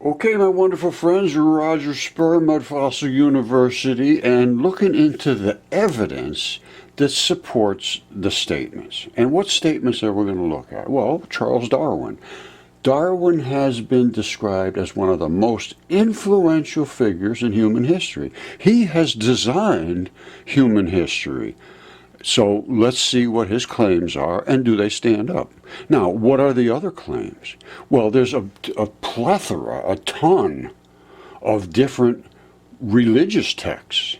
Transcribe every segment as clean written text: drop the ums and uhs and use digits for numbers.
Okay, my wonderful friends, Roger Spur, Mud Fossil University, and looking into the evidence that supports the statements. And what statements are we going to look at? Well, Charles Darwin. Darwin has been described as one of the most influential figures in human history. He has designed human history. So let's see what his claims are, and do they stand up? Now, what are the other claims? Well, there's a plethora, a ton of different religious texts.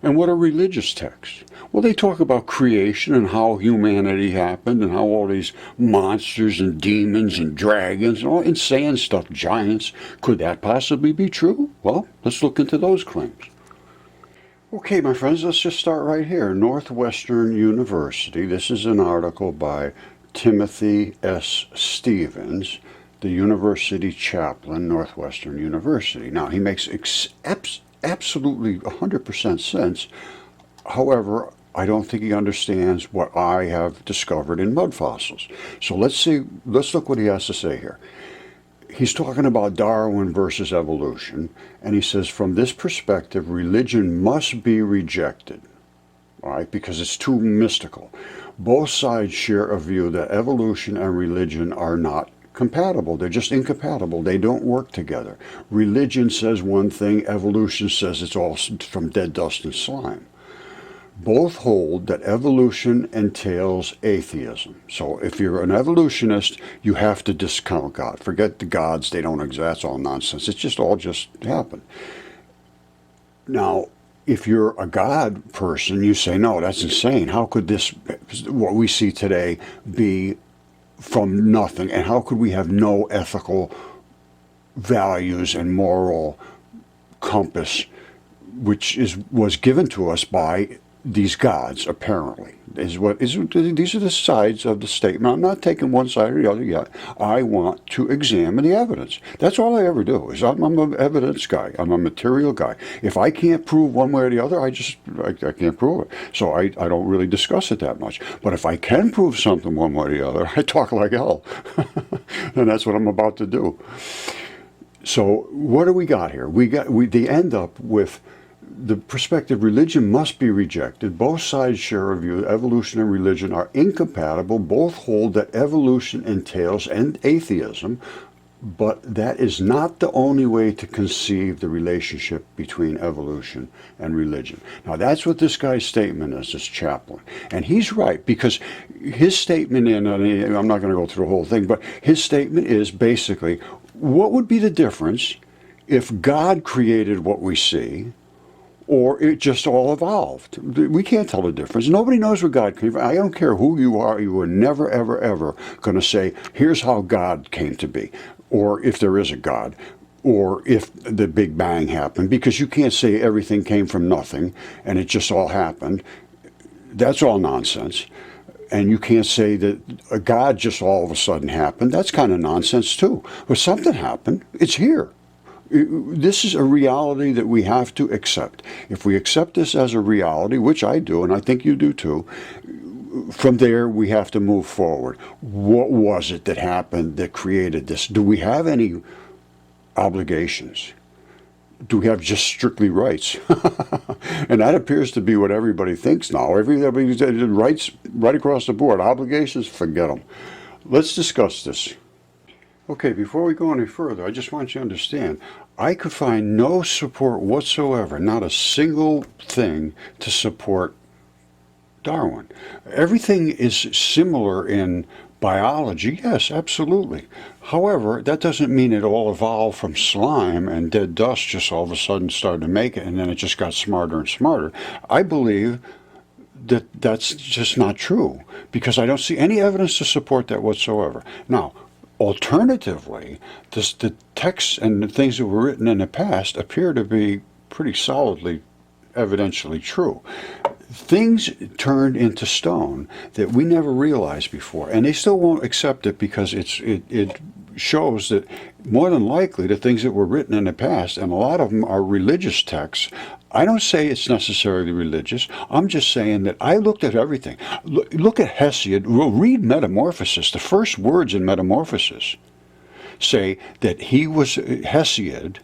And what are religious texts? Well, they talk about creation and how humanity happened and how all these monsters and demons and dragons and all insane stuff, giants, could that possibly be true? Well, let's look into those claims. Okay, my friends, let's just start right here. Northwestern University. This is an article by Timothy S. Stevens, the university chaplain, Northwestern University. Now, he makes absolutely 100% sense. However, I don't think he understands what I have discovered in mud fossils. So let's look what he has to say here. He's talking about Darwin versus evolution, and he says, from this perspective, religion must be rejected, all right, because it's too mystical. Both sides share a view that evolution and religion are not compatible. They're just incompatible. They don't work together. Religion says one thing, evolution says it's all from dead dust and slime. Both hold that evolution entails atheism. So if you're an evolutionist, you have to discount God. Forget the gods, they don't exist, that's all nonsense. It's just all happened. Now, if you're a God person, you say, no, that's insane. How could this, what we see today, be from nothing? And how could we have no ethical values and moral compass, which was given to us by these gods, apparently, these are the sides of the statement. I'm not taking one side or the other yet. I want to examine the evidence. That's all I ever do. I'm an evidence guy. I'm a material guy. If I can't prove one way or the other, I can't prove it. So I don't really discuss it that much. But if I can prove something one way or the other, I talk like hell. And that's what I'm about to do. So what do we got here? They end up with the perspective religion must be rejected. Both sides share a view that evolution and religion are incompatible. Both hold that evolution entails atheism, but that is not the only way to conceive the relationship between evolution and religion. Now that's what this guy's statement is, this chaplain. And he's right, because his statement, I'm not going to go through the whole thing, but his statement is basically, what would be the difference if God created what we see, or it just all evolved? We can't tell the difference. Nobody knows where God came from. I don't care who you are never, ever, ever going to say, here's how God came to be, or if there is a God, or if the Big Bang happened, because you can't say everything came from nothing and it just all happened. That's all nonsense. And you can't say that a God just all of a sudden happened. That's kind of nonsense too. But something happened. It's here. This is a reality that we have to accept. If we accept this as a reality, which I do, and I think you do too, from there we have to move forward. What was it that happened that created this? Do we have any obligations? Do we have just strictly rights? And that appears to be what everybody thinks now. Everybody's rights right across the board. Obligations, forget them. Let's discuss this. Okay, before we go any further, I just want you to understand, I could find no support whatsoever, not a single thing to support Darwin. Everything is similar in biology, yes, absolutely. However, that doesn't mean it all evolved from slime and dead dust just all of a sudden started to make it and then it just got smarter and smarter. I believe that that's just not true, because I don't see any evidence to support that whatsoever. Now, alternatively, the texts and the things that were written in the past appear to be pretty solidly evidentially true. Things turned into stone that we never realized before, and they still won't accept it because it shows that more than likely the things that were written in the past, and a lot of them are religious texts. I don't say it's necessarily religious. I'm just saying that I looked at everything. Look at Hesiod. Read Metamorphosis, the first words in Metamorphosis. say that Hesiod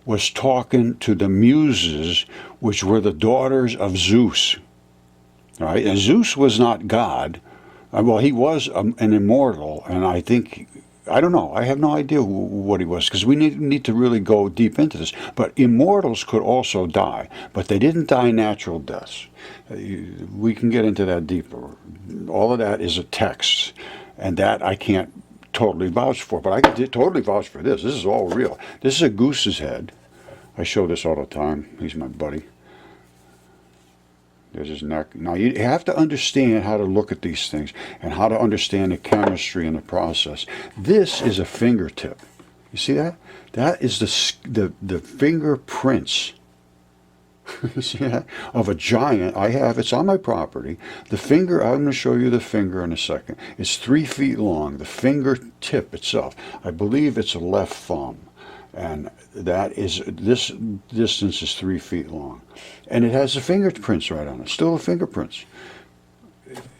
was talking to the Muses, which were the daughters of Zeus. All right, and Zeus was not God. Well, he was an immortal, and I don't know. I have no idea what he was, because we need to really go deep into this. But immortals could also die, but they didn't die natural deaths. We can get into that deeper. All of that is a text, and that I can't totally vouch for, but I can totally vouch for this. This is all real. This is a goose's head. I show this all the time. He's my buddy. There's his neck. Now, you have to understand how to look at these things and how to understand the chemistry and the process. This is a fingertip. You see that? That is the fingerprints. You see that? Of a giant. It's on my property. The finger, I'm going to show you the finger in a second. It's 3 feet long. The fingertip itself. I believe it's a left thumb. And this distance is 3 feet long. And it has the fingerprints right on it. Still the fingerprints.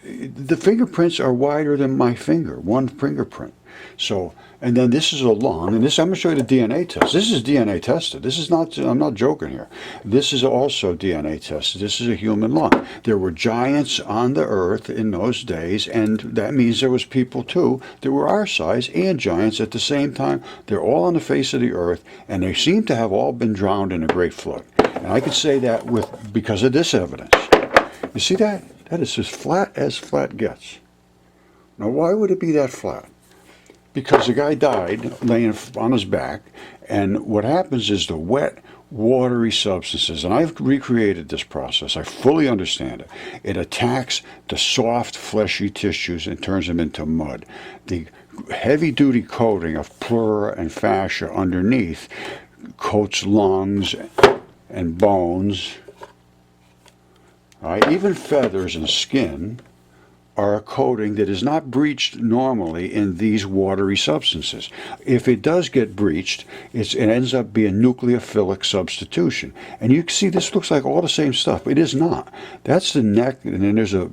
The fingerprints are wider than my finger, one fingerprint. So, and then this is a lung, and this, I'm going to show you the DNA test. This is DNA tested. This is not, I'm not joking here. This is also DNA tested. This is a human lung. There were giants on the earth in those days, and that means there was people too that were our size and giants at the same time. They're all on the face of the earth, and they seem to have all been drowned in a great flood. And I could say that because of this evidence. You see that? That is as flat gets. Now, why would it be that flat? Because the guy died laying on his back, and what happens is the wet, watery substances, and I've recreated this process, I fully understand it. It attacks the soft, fleshy tissues and turns them into mud. The heavy-duty coating of pleura and fascia underneath coats lungs and bones. Right? Even feathers and skin are a coating that is not breached normally in these watery substances. If it does get breached, it ends up being nucleophilic substitution. And you can see this looks like all the same stuff. It is not. That's the neck, and then there's a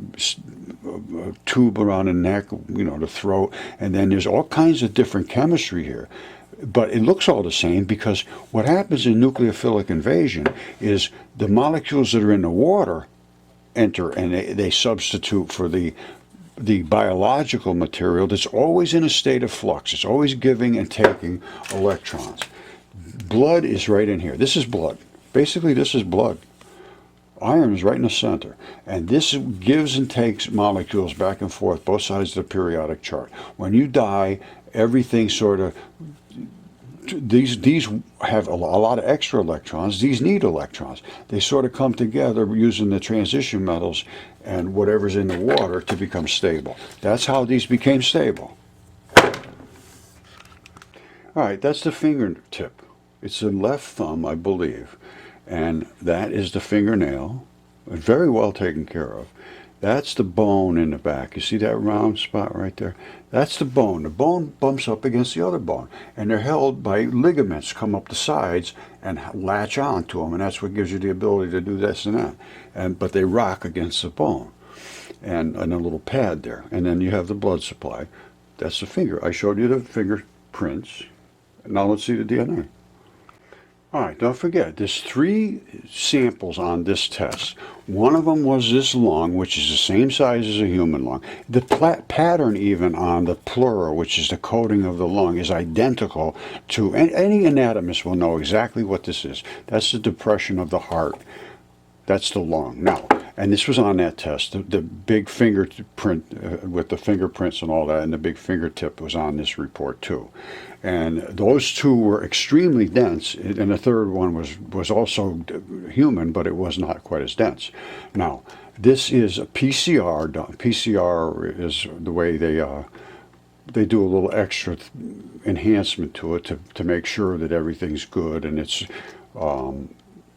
tube around the neck, the throat, and then there's all kinds of different chemistry here. But it looks all the same, because what happens in nucleophilic invasion is the molecules that are in the water enter, and they substitute for the biological material that's always in a state of flux. It's always giving and taking electrons. Blood is right in here. This is blood. Basically, this is blood. Iron is right in the center. And this gives and takes molecules back and forth, both sides of the periodic chart. When you die, everything sort of... These have a lot of extra electrons. These need electrons. They sort of come together using the transition metals and whatever's in the water to become stable. That's how these became stable. All right, that's the fingertip. It's the left thumb, I believe. And that is the fingernail. Very well taken care of. That's the bone in the back. You see that round spot right there? That's the bone. The bone bumps up against the other bone, and they're held by ligaments come up the sides and latch on to them, and that's what gives you the ability to do this and that. But they rock against the bone, and a little pad there. And then you have the blood supply. That's the finger. I showed you the fingerprints. Now let's see the DNA. All right, don't forget, there's 3 samples on this test. One of them was this lung, which is the same size as a human lung. The pattern even on the pleura, which is the coating of the lung, is identical to, any anatomist will know exactly what this is. That's the depression of the heart. That's the lung. Now, and this was on that test. The big fingerprint with the fingerprints and all that, and the big fingertip was on this report too. And those 2 were extremely dense, and the third one was also human, but it was not quite as dense. Now, this is a PCR done. PCR is the way they do a little extra enhancement to it to make sure that everything's good and it's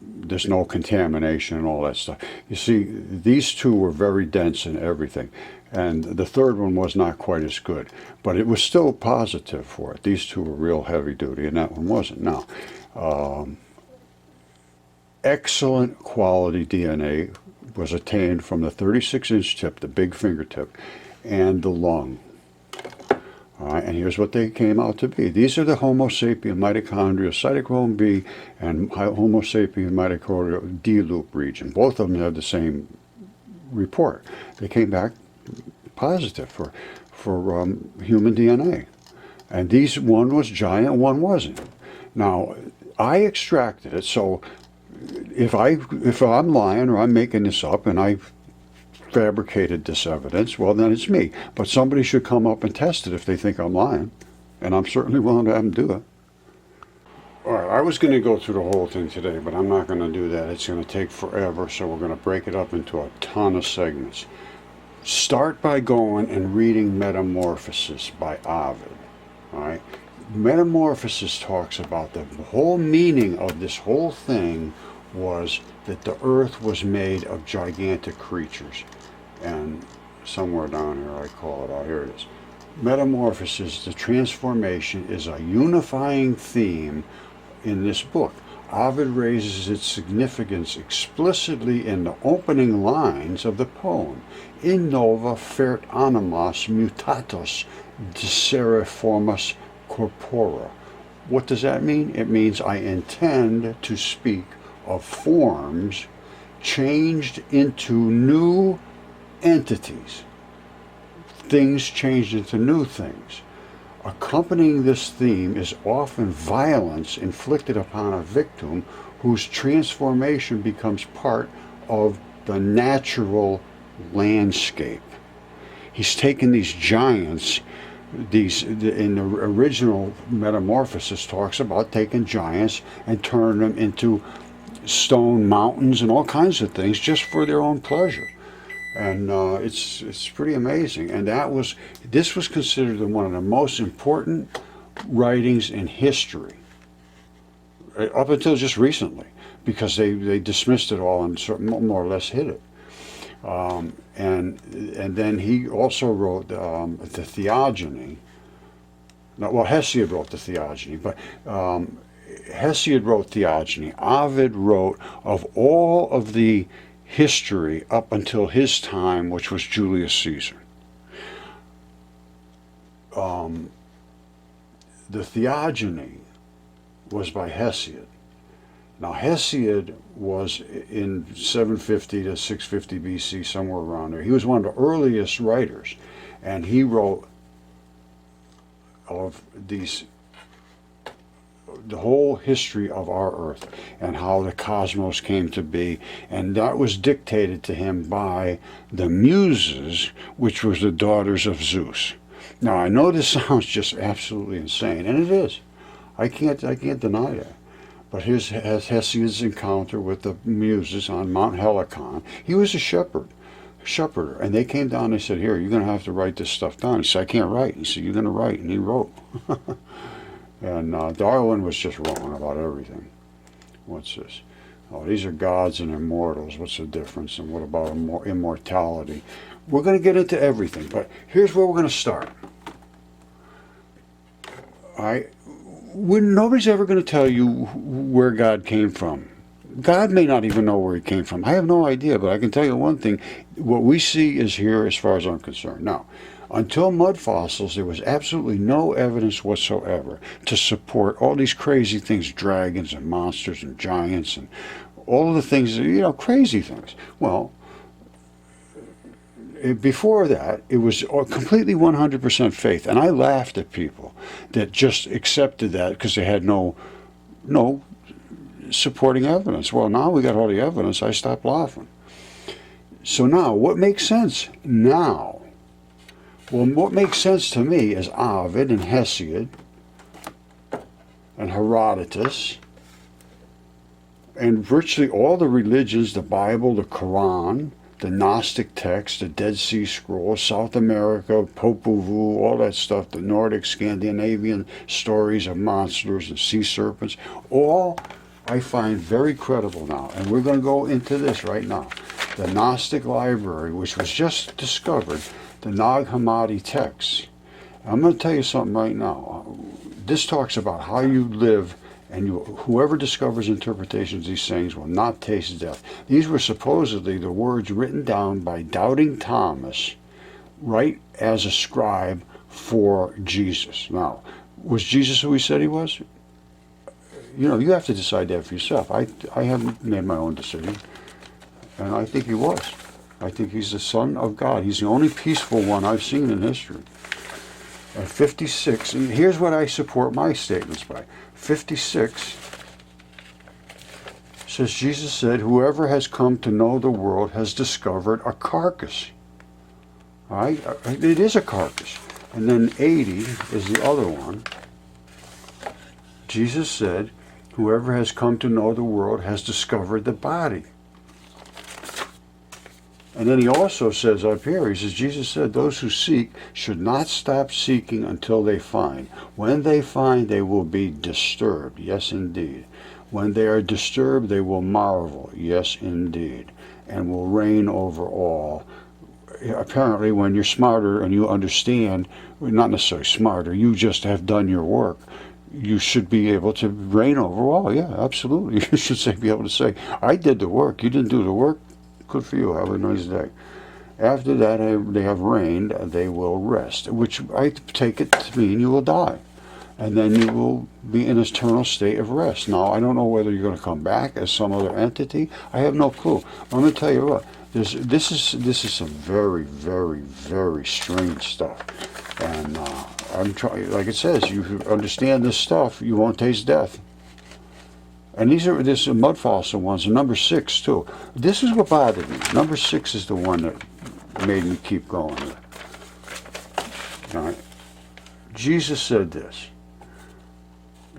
there's no contamination and all that stuff. You see, these 2 were very dense in everything. And the third one was not quite as good. But it was still positive for it. These 2 were real heavy duty, and that one wasn't. Now, excellent quality DNA was attained from the 36-inch tip, the big fingertip, and the lung. All right, and here's what they came out to be. These are the Homo sapien mitochondrial cytochrome B and Homo sapien mitochondrial D loop region. Both of them have the same report. They came back positive for human DNA. And these, one was giant, one wasn't. Now, I extracted it, so if I'm lying or I'm making this up and I fabricated this evidence, well, then it's me. But somebody should come up and test it if they think I'm lying, and I'm certainly willing to have them do it. All right, I was going to go through the whole thing today, but I'm not going to do that. It's going to take forever, so we're going to break it up into a ton of segments. Start by going and reading Metamorphosis by Ovid. All right, Metamorphosis talks about the whole meaning of this whole thing was that the earth was made of gigantic creatures. And somewhere down here I call it out. Here it is. Metamorphosis, the transformation, is a unifying theme in this book. Ovid raises its significance explicitly in the opening lines of the poem. In nova fert animas mutatus diseriformus corpora. What does that mean? It means I intend to speak of forms changed into new entities. Things changed into new things. Accompanying this theme is often violence inflicted upon a victim whose transformation becomes part of the natural landscape. He's taken these giants, in the original Metamorphosis talks about taking giants and turning them into stone mountains and all kinds of things just for their own pleasure. And it's pretty amazing. And this was considered one of the most important writings in history, up until just recently, because they dismissed it all and more or less hid it. And then he also wrote the Theogony. Well, Hesiod wrote the Theogony, but Hesiod wrote Theogony. Ovid wrote of all of the history up until his time, which was Julius Caesar. The Theogony was by Hesiod. Now, Hesiod was in 750 to 650 BC, somewhere around there. He was one of the earliest writers, and he wrote of the whole history of our earth and how the cosmos came to be, and that was dictated to him by the Muses, which was the daughters of Zeus. Now, I know this sounds just absolutely insane, and it is. I can't deny that. But Hesiod's encounter with the Muses on Mount Helicon, he was a shepherder, and they came down and they said, here, you're going to have to write this stuff down. He said, I can't write. He said, you're going to write, and he wrote. And Darwin was just wrong about everything. What's this? Oh, these are gods and immortals. What's the difference? And what about immortality? We're going to get into everything, but here's where we're going to start. Nobody's ever going to tell you where God came from. God may not even know where he came from. I have no idea, but I can tell you one thing. What we see is here as far as I'm concerned. Now, until mud fossils, there was absolutely no evidence whatsoever to support all these crazy things, dragons and monsters and giants and all of the things, crazy things. Well, before that, it was completely 100% faith. And I laughed at people that just accepted that because they had no supporting evidence. Well, now we got all the evidence. I stopped laughing. So now, what makes sense now? Well, what makes sense to me is Ovid and Hesiod and Herodotus and virtually all the religions, the Bible, the Quran, the Gnostic texts, the Dead Sea Scrolls, South America, Popol Vuh, all that stuff, the Nordic, Scandinavian stories of monsters and sea serpents, all I find very credible now. And we're going to go into this right now. The Gnostic library, which was just discovered, the Nag Hammadi texts. I'm going to tell you something right now. This talks about how you live, and whoever discovers interpretations of these things will not taste death. These were supposedly the words written down by Doubting Thomas, right as a scribe for Jesus. Now, was Jesus who he said he was? You know, you have to decide that for yourself. I haven't made my own decision, and I think he was. I think he's the Son of God. He's the only peaceful one I've seen in history. At 56, and here's what I support my statements by. 56 says, Jesus said, whoever has come to know the world has discovered a carcass. All right? It is a carcass. And then 80 is the other one. Jesus said, whoever has come to know the world has discovered the body. And then he also says up here, he says, Jesus said, those who seek should not stop seeking until they find. When they find, they will be disturbed. Yes, indeed. When they are disturbed, they will marvel. Yes, indeed. And will reign over all. Apparently, when you're smarter and you understand, not necessarily smarter, you just have done your work, you should be able to reign over all. Yeah, absolutely. You should be able to say, I did the work. You didn't do the work. Good for you. Have a nice day. After that, they have reigned, they will rest, which I take it to mean you will die. And then you will be in an eternal state of rest. Now, I don't know whether you're going to come back as some other entity. I have no clue. I'm going to tell you what. This is some very, very, very strange stuff. And I'm trying, like it says, you understand this stuff, you won't taste death. And this are mud fossil ones, and number 6 too. This is what bothered me. Number 6 is the one that made me keep going. All right. Jesus said this.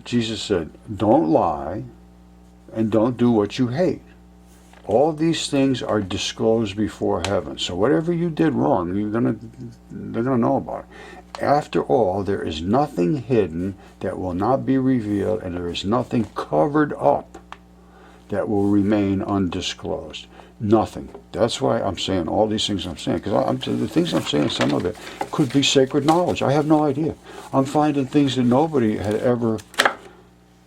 Jesus said, don't lie and don't do what you hate. All these things are disclosed before heaven. So whatever you did wrong, they're gonna know about it. After all, there is nothing hidden that will not be revealed, and there is nothing covered up that will remain undisclosed. Nothing. That's why I'm saying all these things I'm saying, because the things I'm saying, some of it could be sacred knowledge. I have no idea. I'm finding things that nobody had ever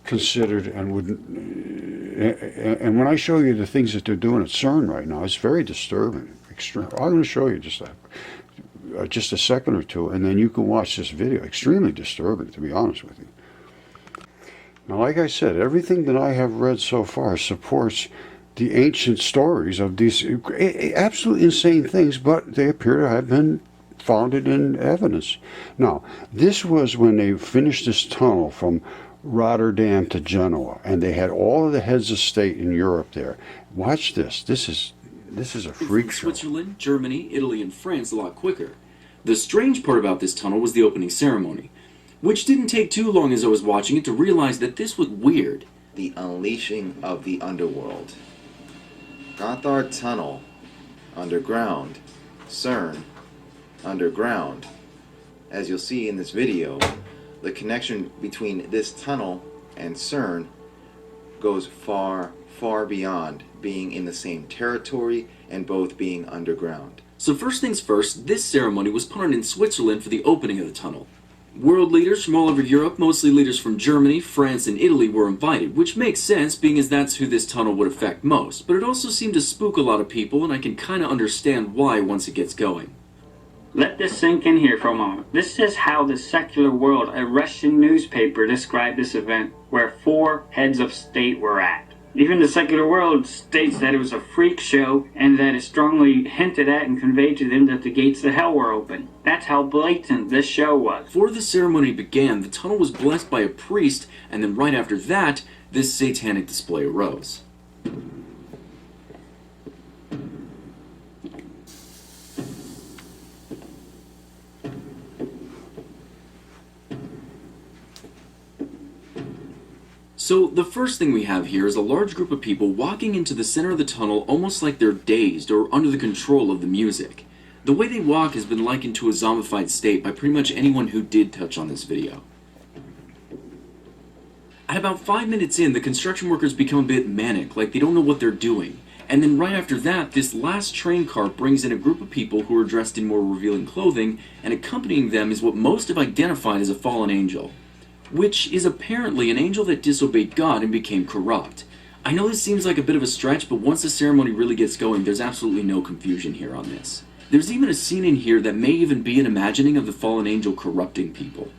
considered and would. And when I show you the things that they're doing at CERN right now, it's very disturbing. Extreme. I'm going to show you just a second or two, and then you can watch this video. Extremely disturbing, to be honest with you. Now, like I said, everything that I have read so far supports the ancient stories of these absolutely insane things, but they appear to have been founded in evidence. Now, this was when they finished this tunnel from Rotterdam to Genoa, and they had all of the heads of state in Europe there. Watch this. This is a freak show. Switzerland, Germany, Italy, and France a lot quicker. The strange part about this tunnel was the opening ceremony, which didn't take too long as I was watching it to realize that this was weird. The unleashing of the underworld. Gotthard Tunnel, underground. CERN, underground. As you'll see in this video, the connection between this tunnel and CERN goes far, far beyond being in the same territory and both being underground. So first things first, this ceremony was put on in Switzerland for the opening of the tunnel. World leaders from all over Europe, mostly leaders from Germany, France, and Italy were invited, which makes sense being as that's who this tunnel would affect most, but it also seemed to spook a lot of people, and I can kinda understand why once it gets going. Let this sink in here for a moment. This is how the secular world, a Russian newspaper, described this event, where 4 heads of state were at. Even the secular world states that it was a freak show, and that it strongly hinted at and conveyed to them that the gates to hell were open. That's how blatant this show was. Before the ceremony began, the tunnel was blessed by a priest, and then right after that, this satanic display arose. So the first thing we have here is a large group of people walking into the center of the tunnel almost like they're dazed or under the control of the music. The way they walk has been likened to a zombified state by pretty much anyone who did touch on this video. At about 5 minutes in, the construction workers become a bit manic, like they don't know what they're doing. And then right after that, this last train car brings in a group of people who are dressed in more revealing clothing, and accompanying them is what most have identified as a fallen angel, which is apparently an angel that disobeyed God and became corrupt. I know this seems like a bit of a stretch, but once the ceremony really gets going, there's absolutely no confusion here on this. There's even a scene in here that may even be an imagining of the fallen angel corrupting people.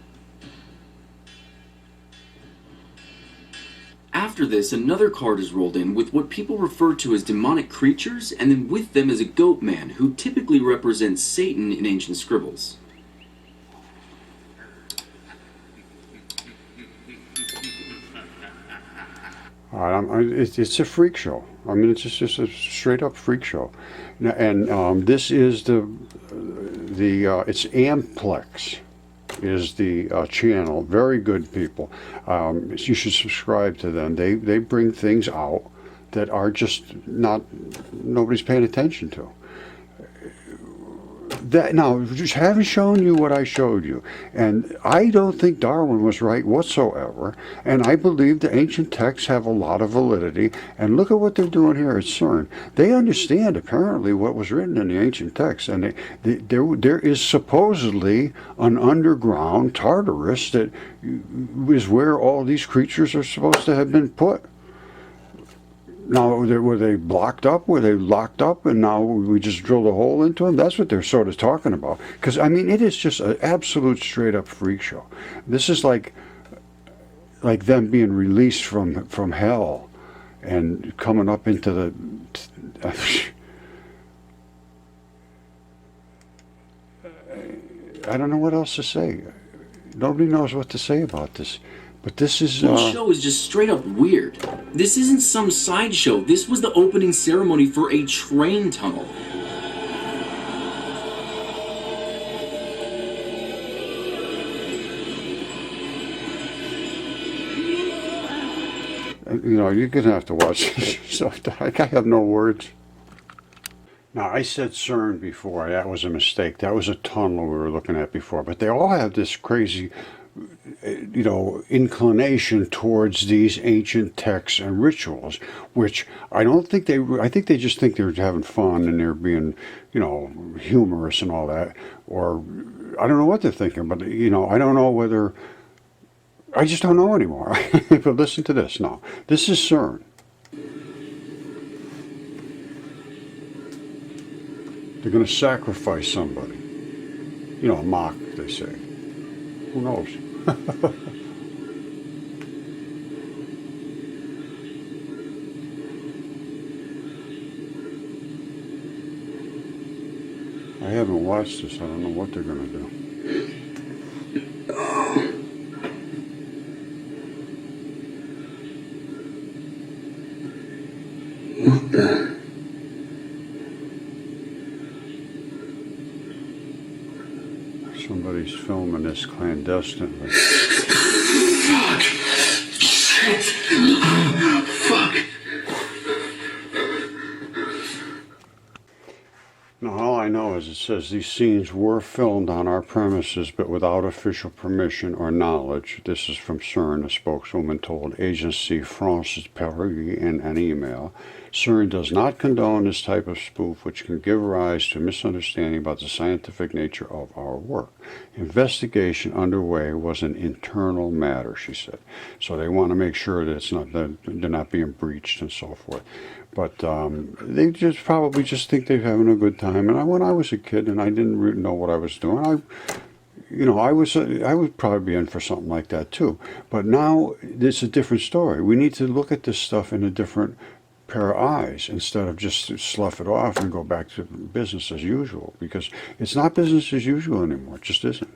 After this, another card is rolled in with what people refer to as demonic creatures, and then with them is a goat man, who typically represents Satan in ancient scribbles. It's a freak show. I mean, it's just a straight up freak show. And this is it's Amplex is the channel. Very good people. You should subscribe to them. They bring things out that are just nobody's paying attention to. Now, just haven't shown you what I showed you. And I don't think Darwin was right whatsoever. And I believe the ancient texts have a lot of validity. And look at what they're doing here at CERN. They understand, apparently, what was written in the ancient texts. And there is supposedly an underground Tartarus that is where all these creatures are supposed to have been put. Now, were they blocked up? Were they locked up? And now we just drilled a hole into them? That's what they're sort of talking about. Because, I mean, it is just an absolute straight-up freak show. This is like them being released from hell and coming up into the... I don't know what else to say. Nobody knows what to say about this. But this is... The whole show is just straight up weird. This isn't some sideshow. This was the opening ceremony for a train tunnel. You know, you're going to have to watch this stuff. I have no words. Now, I said CERN before. That was a mistake. That was a tunnel we were looking at before. But they all have this crazy... inclination towards these ancient texts and rituals, which I think they just think they're having fun and they're being, humorous and all that. Or I don't know what they're thinking, but, I don't know whether, I just don't know anymore. But listen to this now. This is CERN. They're going to sacrifice somebody. Mock, they say. Who knows? I haven't watched this. I don't know what they're going to do. What the? Somebody's filming this clandestinely. Fuck! Shit! Fuck! Now, all I know is it says these scenes were filmed on our premises, but without official permission or knowledge. This is from CERN, a spokeswoman told Agence France Presse in an email. CERN does not condone this type of spoof, which can give rise to misunderstanding about the scientific nature of our work. Investigation underway was an internal matter, she said. So they want to make sure that they're not being breached and so forth. But they probably think they're having a good time. And when I was a kid and I didn't really know what I was doing, I would probably be in for something like that too. But now it's a different story. We need to look at this stuff in a different pair of eyes instead of just slough it off and go back to business as usual, because it's not business as usual anymore. It just isn't.